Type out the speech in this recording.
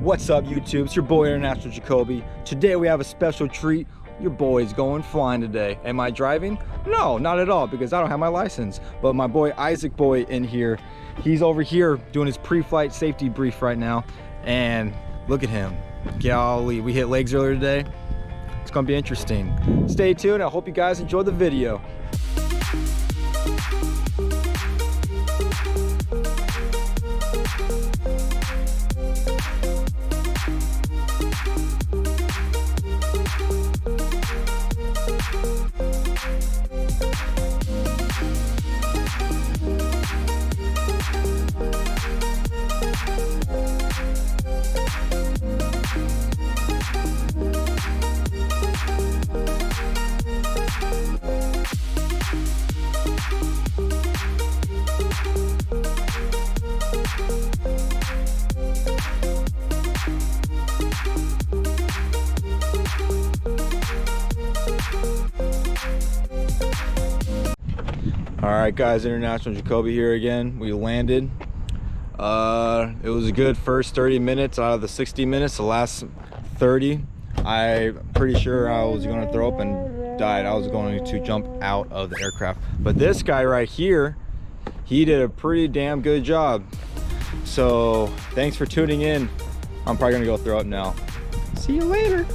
What's up, YouTube? It's your boy International Jakobe. Today we have a special treat. Your boy's going flying today. Am I driving? No, not at all, because I don't have my license. But my boy Isaac Boy in here, he's over here doing his pre-flight safety brief right now. And look at him. Golly, we hit legs earlier today. It's gonna be interesting. Stay tuned. I hope you guys enjoy the video. All right, guys, International Jakobe here again. We landed. It was a good first 30 minutes out of the 60 minutes. The last 30, I'm pretty sure I was going to throw up and died. I was going to jump out of the aircraft. But this guy right here, he did a pretty damn good job. So thanks for tuning in. I'm probably gonna go throw up now. See you later.